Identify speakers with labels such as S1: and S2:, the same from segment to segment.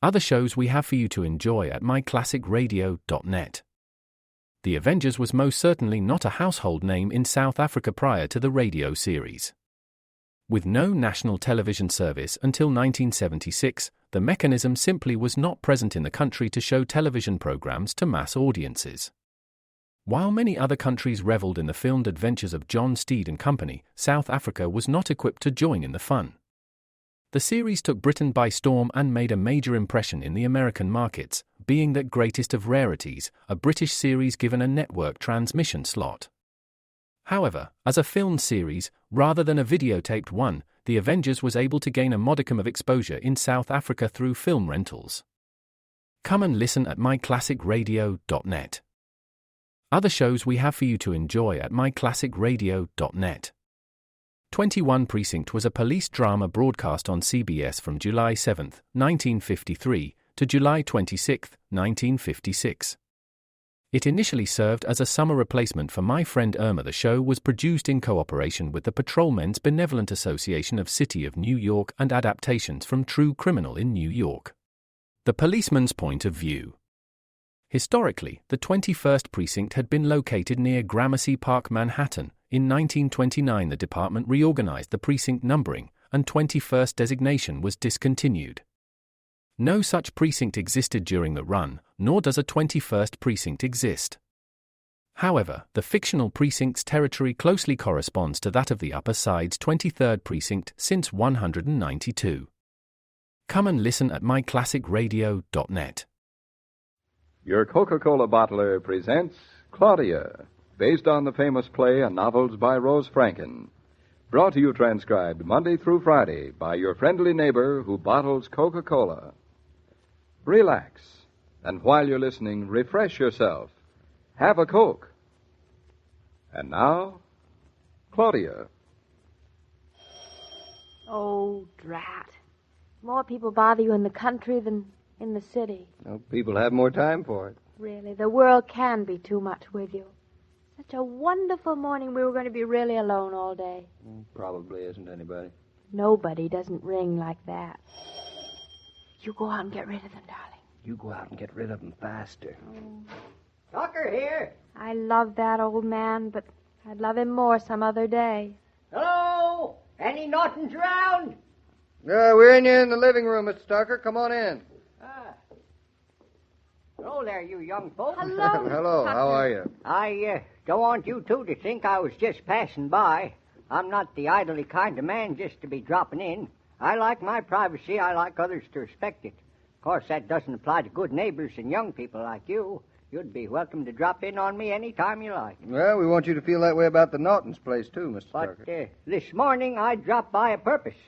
S1: Other shows we have for you to enjoy at myclassicradio.net. The Avengers was most certainly not a household name in South Africa prior to the radio series. With no national television service until 1976, the mechanism simply was not present in the country to show television programs to mass audiences. While many other countries reveled in the filmed adventures of John Steed and company, South Africa was not equipped to join in the fun. The series took Britain by storm and made a major impression in the American markets, being that greatest of rarities, a British series given a network transmission slot. However, as a filmed series, rather than a videotaped one, The Avengers was able to gain a modicum of exposure in South Africa through film rentals. Come and listen at myclassicradio.net. Other shows we have for you to enjoy at myclassicradio.net. 21 Precinct was a police drama broadcast on CBS from July 7, 1953, to July 26, 1956. It initially served as a summer replacement for My Friend Irma. The show was produced in cooperation with the Patrolmen's Benevolent Association of City of New York and adaptations from True Criminal in New York. The Policeman's Point of View. Historically, the 21st Precinct had been located near Gramercy Park, Manhattan. In 1929, the department reorganized the precinct numbering, and 21st designation was discontinued. No such precinct existed during the run, nor does a 21st precinct exist. However, the fictional precinct's territory closely corresponds to that of the Upper Side's 23rd precinct since 192. Come and listen at myclassicradio.net.
S2: Your Coca-Cola bottler presents Claudia, based on the famous play and novels by Rose Franken. Brought to you transcribed Monday through Friday by your friendly neighbor who bottles Coca-Cola. Relax, and while you're listening, refresh yourself. Have a Coke. And now, Claudia.
S3: Oh, drat. More people bother you in the country than in the city.
S4: Well, people have more time for it.
S3: Really, the world can be too much with you. Such a wonderful morning, we were going to be really alone all day.
S4: Probably isn't anybody.
S3: Nobody doesn't ring like that. You go out and get rid of them, darling.
S4: You go out and get rid of them faster.
S3: Oh.
S5: Tucker here.
S3: I love that old man, but I'd love him more some other day.
S5: Hello? Any Nortons around?
S4: We're in here in the living room, Mr. Tucker. Come on in.
S5: Hello there, you young folks.
S3: Hello.
S4: Hello, how are you?
S5: I don't want you two to think I was just passing by. I'm not the idly kind of man just to be dropping in. I like my privacy. I like others to respect it. Of course, that doesn't apply to good neighbors and young people like you. You'd be welcome to drop in on me any time you like.
S4: Well, we want you to feel that way about the Norton's place, too, Mr.
S5: But
S4: Tucker.
S5: this morning I dropped by a purpose.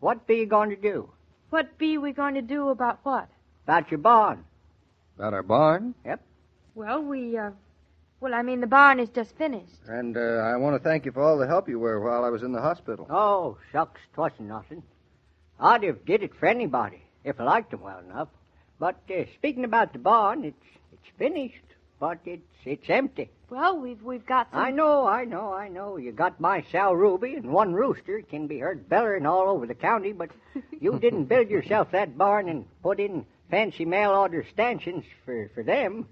S5: What be you going to do?
S3: What be we going to do about what?
S5: About your barn.
S4: About our barn?
S5: Yep.
S3: Well, the barn is just finished.
S4: And I want to thank you for all the help you were while I was in the hospital.
S5: Oh, shucks, 'twasn't nothing. I'd have did it for anybody, if I liked 'em well enough. But speaking about the barn, it's finished, but it's empty.
S3: Well, we've got some...
S5: I know. You got my sow Ruby and one rooster. It can be heard bellering all over the county, but you didn't build yourself that barn and put in fancy mail-order stanchions for them.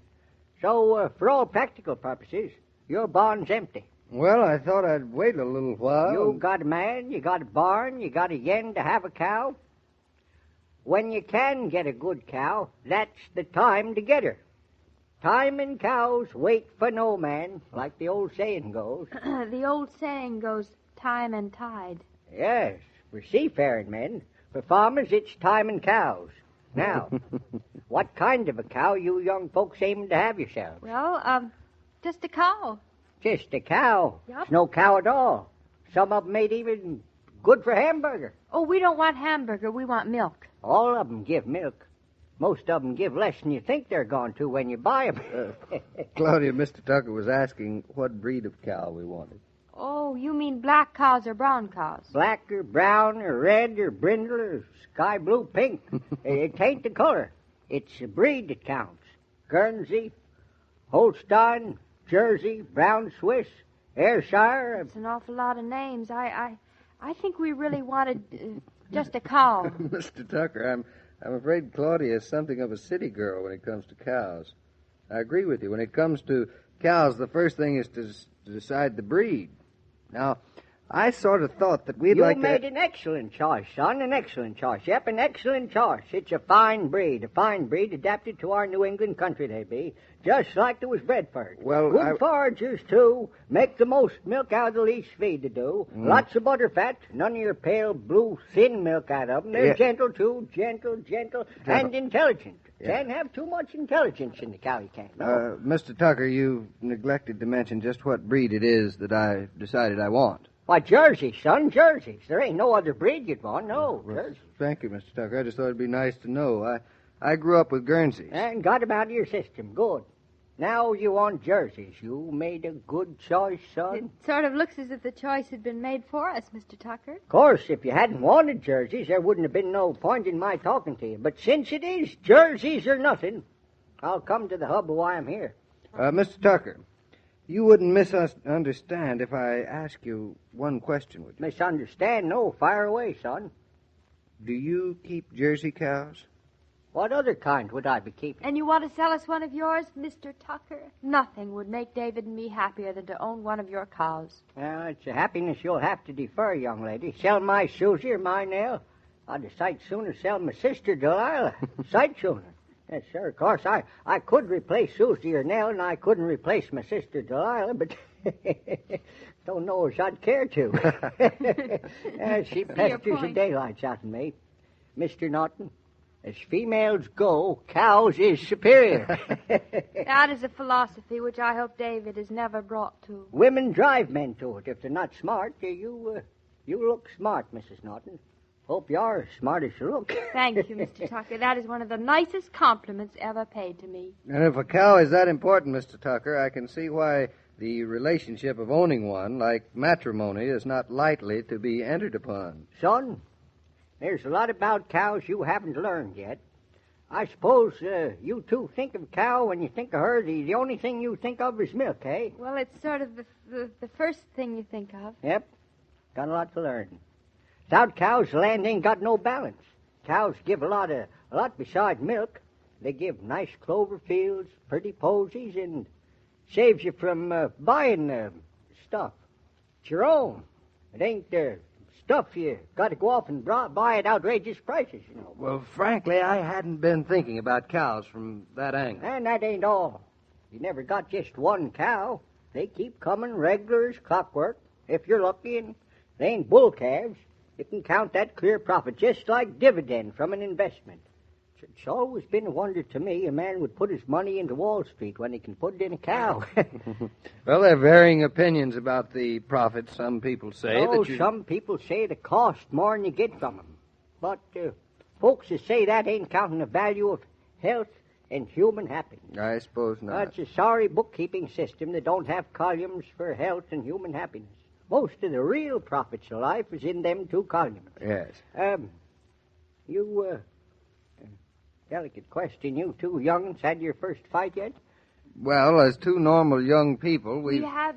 S5: So, for all practical purposes, your barn's empty.
S4: Well, I thought I'd wait a little while.
S5: You got a man, you got a barn, you got a yen to have a cow. When you can get a good cow, that's the time to get her. Time and cows wait for no man, like the old saying goes.
S3: The old saying goes, time and tide.
S5: Yes, for seafaring men. For farmers, it's time and cows. Now, what kind of a cow you young folks aiming to have yourselves?
S3: Well, just a cow.
S5: Just a cow.
S3: Yep.
S5: It's no cow at all. Some of 'em ain't even good for hamburger.
S3: Oh, we don't want hamburger. We want milk.
S5: All of 'em give milk. Most of 'em give less than you think they're going to when you buy 'em.
S4: Claudia, Mr. Tucker was asking what breed of cow we wanted.
S3: Oh, you mean black cows or brown cows?
S5: Black or brown or red or brindle or sky blue pink. It ain't the color. It's the breed that counts. Guernsey, Holstein, Jersey, Brown Swiss, Ayrshire.
S3: It's an awful lot of names. I think we really wanted just a cow.
S4: Mr. Tucker, I'm afraid Claudia is something of a city girl when it comes to cows. I agree with you. When it comes to cows, the first thing is to decide the breed. Now, I sort of thought that we'd like to...
S5: You made an excellent choice, son, an excellent choice. Yep, an excellent choice. It's a fine breed adapted to our New England country, they be, just like they was bred for it.
S4: Well,
S5: good foragers, too. Make the most milk out of the least feed to do. Lots of butter fat, none of your pale, blue, thin milk out of them. They're gentle, too, gentle, and intelligent.
S4: Yeah.
S5: Can't have too much intelligence in the cow, you can't. No.
S4: Mr. Tucker, you neglected to mention just what breed it is that I decided I want.
S5: Why, Jersey, son, Jerseys. There ain't no other breed you'd want, no.
S4: Well,
S5: Jersey.
S4: thank you, Mr. Tucker. I just thought it'd be nice to know. I grew up with Guernseys.
S5: And got 'em out of your system. Good. Now you want Jerseys. You made a good choice, son.
S3: It sort of looks as if the choice had been made for us, Mr. Tucker.
S5: Of course, if you hadn't wanted Jerseys, there wouldn't have been no point in my talking to you. But since it is Jerseys or nothing, I'll come to the hub of why I'm here.
S4: Mr. Tucker, you wouldn't misunderstand if I ask you one question, would you?
S5: Misunderstand? No. Fire away, son.
S4: Do you keep Jersey cows?
S5: What other kind would I be keeping?
S3: And you want to sell us one of yours, Mr. Tucker? Nothing would make David and me happier than to own one of your cows.
S5: Well, it's a happiness you'll have to defer, young lady. Sell my Susie or my Nell. I'd a sight sooner sell my sister, Delilah. Sight sooner. Yes, sir. Of course, I could replace Susie or Nell, and I couldn't replace my sister, Delilah, but don't know as I'd care to. She pesters the daylights out of me. Mr. Norton, as females go, cows is superior.
S3: That is a philosophy which I hope David is never brought to.
S5: Women drive men to it. If they're not smart, you look smart, Mrs. Norton. Hope you're as smart as you look.
S3: Thank you, Mr. Tucker. That is one of the nicest compliments ever paid to me.
S4: And if a cow is that important, Mr. Tucker, I can see why the relationship of owning one, like matrimony, is not lightly to be entered upon.
S5: Son, there's a lot about cows you haven't learned yet. I suppose you two think of cow, when you think of her, the only thing you think of is milk, eh?
S3: Well, it's sort of the first thing you think of.
S5: Yep. Got a lot to learn. Without cows, the land ain't got no balance. Cows give a lot beside milk. They give nice clover fields, pretty posies, and saves you from buying stuff. It's your own. It ain't stuff you got to go off and buy at outrageous prices, you know.
S4: Well, frankly, I hadn't been thinking about cows from that angle.
S5: And that ain't all. You never got just one cow. They keep coming regular as clockwork. If you're lucky and they ain't bull calves, you can count that clear profit just like dividend from an investment. It's always been a wonder to me a man would put his money into Wall Street when he can put it in a cow.
S4: Well, there are varying opinions about the profit. Some people say
S5: some people say it costs more than you get from them. But folks that say that ain't counting the value of health and human happiness.
S4: I suppose not.
S5: That's a sorry bookkeeping system that don't have columns for health and human happiness. Most of the real profits of life is in them two columns.
S4: Yes.
S5: Delicate question. You two young'uns had your first fight yet?
S4: Well, as two normal young people,
S3: We have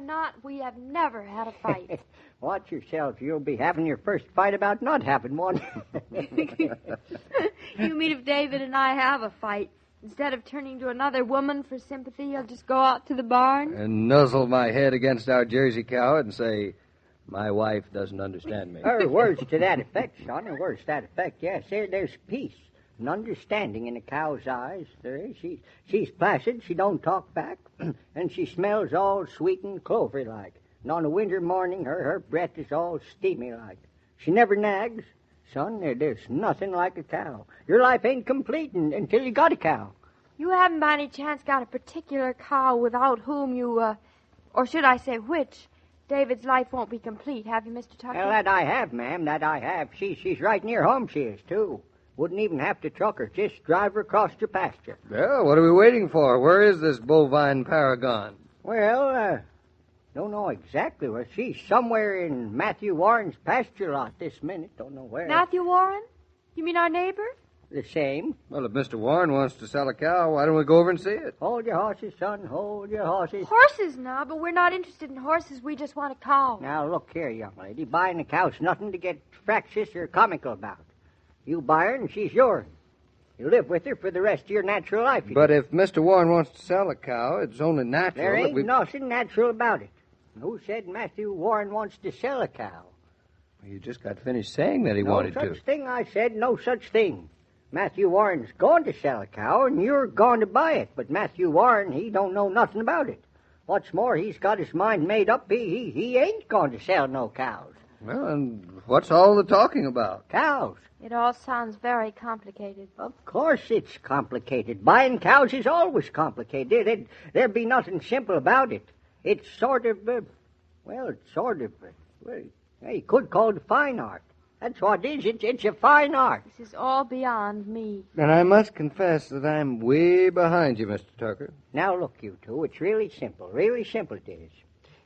S3: never had a fight.
S5: Watch yourself. You'll be having your first fight about not having one.
S3: You mean if David and I have a fight, instead of turning to another woman for sympathy, I'll just go out to the barn?
S4: And nuzzle my head against our Jersey cow and say, my wife doesn't understand me.
S5: Words to that effect, son. Words to that effect, yes. There's peace and understanding in a cow's eyes. There is. She's placid. She don't talk back. And she smells all sweet and clovery-like. And on a winter morning, her breath is all steamy-like. She never nags. Son, there's nothing like a cow. Your life ain't complete until you got a cow.
S3: You haven't by any chance got a particular cow without whom you, or should I say which, David's life won't be complete, have you, Mr. Tucker?
S5: Well, that I have, ma'am, that I have. She's right near home, she is, too. Wouldn't even have to truck her, just drive her across your pasture.
S4: Well, what are we waiting for? Where is this bovine paragon?
S5: Well, don't know exactly where. She's somewhere in Matthew Warren's pasture lot this minute. Don't know where.
S3: Matthew Warren? You mean our neighbor?
S5: The same.
S4: Well, if Mr. Warren wants to sell a cow, why don't we go over and see it?
S5: Hold your horses, son. Hold your horses.
S3: Horses now, but we're not interested in horses. We just want a cow.
S5: Now, look here, young lady. Buying a cow's nothing to get fractious or comical about. You buy her and she's yours. You live with her for the rest of your natural life.
S4: But if Mr. Warren wants to sell a cow, it's only natural
S5: there
S4: that
S5: ain't
S4: we...
S5: nothing natural about it. Who said Matthew Warren wants to sell a cow?
S4: You just got finished saying that he
S5: No
S4: wanted
S5: such
S4: to.
S5: thing, I said. No such thing. Matthew Warren's going to sell a cow, and you're going to buy it. But Matthew Warren, he don't know nothing about it. What's more, he's got his mind made up. He ain't going to sell no cows.
S4: Well, and what's all the talking about?
S5: Cows.
S3: It all sounds very complicated.
S5: Of course it's complicated. Buying cows is always complicated. There'd be nothing simple about it. It's sort of, you could call it a fine art. That's what it is. It's a fine art.
S3: This is all beyond me.
S4: And I must confess that I'm way behind you, Mr. Tucker.
S5: Now, look, you two, it's really simple it is.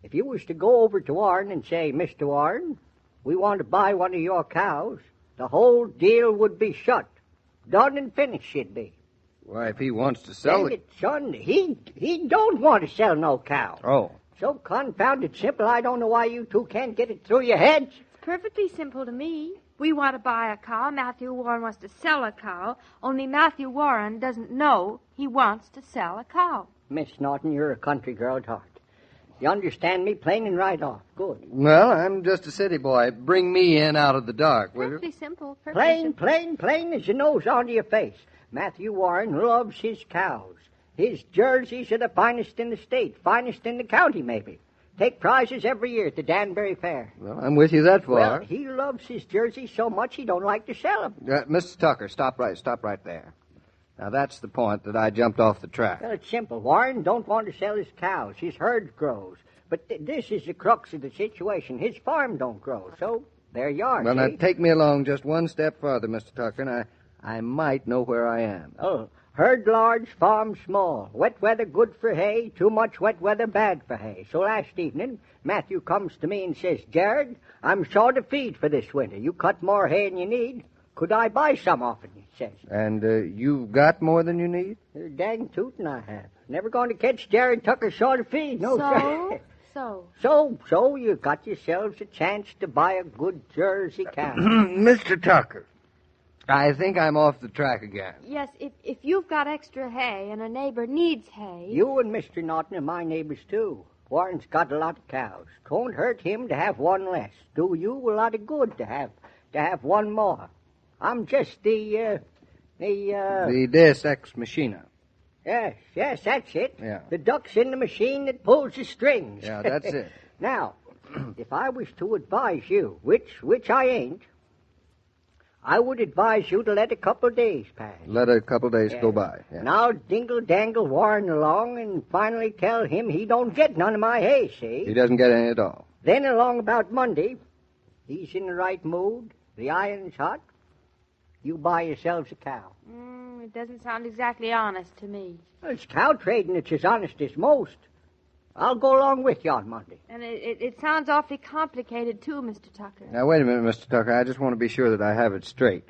S5: If you was to go over to Warren and say, Mr. Warren, we want to buy one of your cows, the whole deal would be shut. Done and finished it'd be.
S4: Why, if he wants to sell
S5: Dang
S4: it...
S5: it, son, he don't want to sell no cow.
S4: Oh.
S5: So confounded simple, I don't know why you two can't get it through your heads.
S3: It's perfectly simple to me. We want to buy a cow. Matthew Warren wants to sell a cow. Only Matthew Warren doesn't know he wants to sell a cow.
S5: Miss Norton, you're a country girl at heart. You understand me plain and right off. Good.
S4: Well, I'm just a city boy. Bring me in out of the dark, will you?
S3: Perfectly simple. Perfectly simple.
S5: Plain as your nose onto your face. Matthew Warren loves his cows. His jerseys are the finest in the state, finest in the county, maybe. Take prizes every year at the Danbury Fair.
S4: Well, I'm with you that far.
S5: Well, he loves his jerseys so much he don't like to sell them.
S4: Mr. Tucker, stop right there. Now, that's the point that I jumped off the track.
S5: Well, it's simple. Warren don't want to sell his cows. His herd grows. But this is the crux of the situation. His farm don't grow, so there you are,
S4: Well, now,
S5: see?
S4: take me along just one step farther, Mr. Tucker, and I might know where I am.
S5: Oh, herd large, farm small. Wet weather good for hay, too much wet weather bad for hay. So last evening, Matthew comes to me and says, Jared, I'm short of feed for this winter. You cut more hay than you need. Could I buy some off it? He says.
S4: And you've got more than you need?
S5: Dang tootin' I have. Never going to catch Jared Tucker short of feed. No, sir. So you got yourselves a chance to buy a good Jersey cow.
S4: Mr. Tucker, I think I'm off the track again.
S3: Yes, if you've got extra hay and a neighbor needs hay...
S5: You and Mr. Norton are my neighbors, too. Warren's got a lot of cows. 'Twon't hurt him to have one less. Do you a lot of good to have one more. I'm just the
S4: Deus Ex Machina.
S5: Yes, that's it.
S4: Yeah.
S5: The duck's in the machine that pulls the strings.
S4: Yeah, that's it.
S5: Now, if I was to advise you, which I ain't, I would advise you to let a couple of days pass.
S4: Let a couple of days go by. Yeah.
S5: And I'll dingle-dangle Warren along and finally tell him he don't get none of my hay, see?
S4: He doesn't get any at all.
S5: Then along about Monday, he's in the right mood, the iron's hot, you buy yourselves a cow.
S3: It doesn't sound exactly honest to me.
S5: Well, it's cow trading that's as honest as most. I'll go along with you on Monday.
S3: And it sounds awfully complicated, too, Mr. Tucker.
S4: Now, wait a minute, Mr. Tucker. I just want to be sure that I have it straight.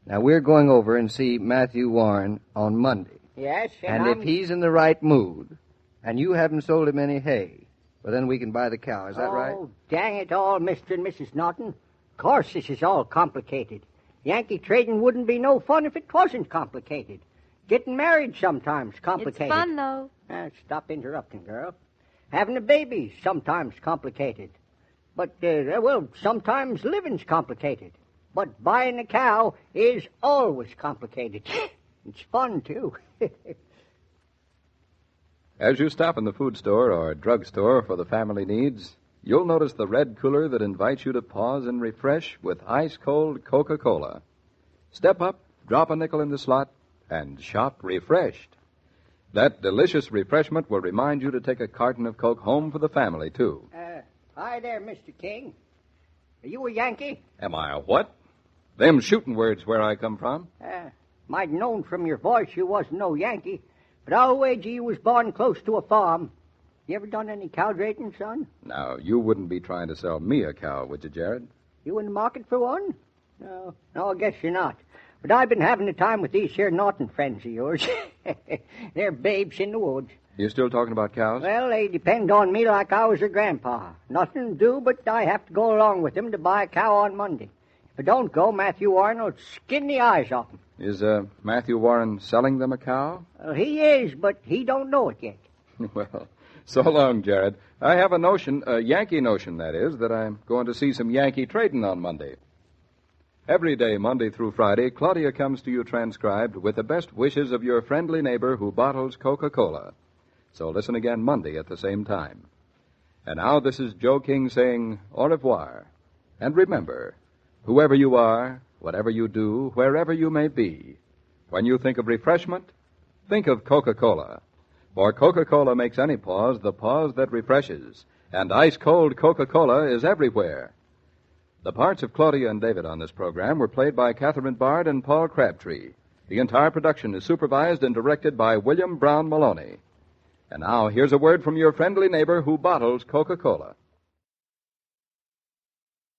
S4: Now, we're going over and see Matthew Warren on Monday.
S5: Yes,
S4: And if he's in the right mood, and you haven't sold him any hay, well, then we can buy the cow. Is that right?
S5: Oh, dang it all, Mr. and Mrs. Norton. Of course this is all complicated. Yankee trading wouldn't be no fun if it wasn't complicated. Getting married sometimes complicated.
S3: It's fun, though.
S5: Stop interrupting, girl. Having a baby's sometimes complicated. But, sometimes living's complicated. But buying a cow is always complicated. It's fun, too.
S2: As you stop in the food store or drugstore for the family needs, you'll notice the red cooler that invites you to pause and refresh with ice-cold Coca-Cola. Step up, drop a nickel in the slot, and shop refreshed. That delicious refreshment will remind you to take a carton of Coke home for the family, too.
S5: Hi there, Mr. King. Are you a Yankee?
S2: Am I a what? Them shooting words where I come from.
S5: Might have known from your voice you wasn't no Yankee, but I'll wager you was born close to a farm. You ever done any cow trading, son?
S2: Now, you wouldn't be trying to sell me a cow, would you, Jared?
S5: You in the market for one? No, I guess you're not. But I've been having the time with these here Norton friends of yours. They're babes in the woods.
S2: You still talking about cows?
S5: Well, they depend on me like I was their grandpa. Nothing to do, but I have to go along with them to buy a cow on Monday. Don't go, Matthew Warren will skin the eyes off him.
S2: Is Matthew Warren selling them a cow?
S5: He is, but he don't know it yet.
S2: Well, so long, Jared. I have a notion, a Yankee notion, that is, that I'm going to see some Yankee trading on Monday. Every day, Monday through Friday, Claudia comes to you transcribed with the best wishes of your friendly neighbor who bottles Coca-Cola. So listen again Monday at the same time. And now this is Joe King saying au revoir. And remember, whoever you are, whatever you do, wherever you may be, when you think of refreshment, think of Coca-Cola. For Coca-Cola makes any pause the pause that refreshes, and ice-cold Coca-Cola is everywhere. The parts of Claudia and David on this program were played by Catherine Bard and Paul Crabtree. The entire production is supervised and directed by William Brown Maloney. And now, here's a word from your friendly neighbor who bottles Coca-Cola.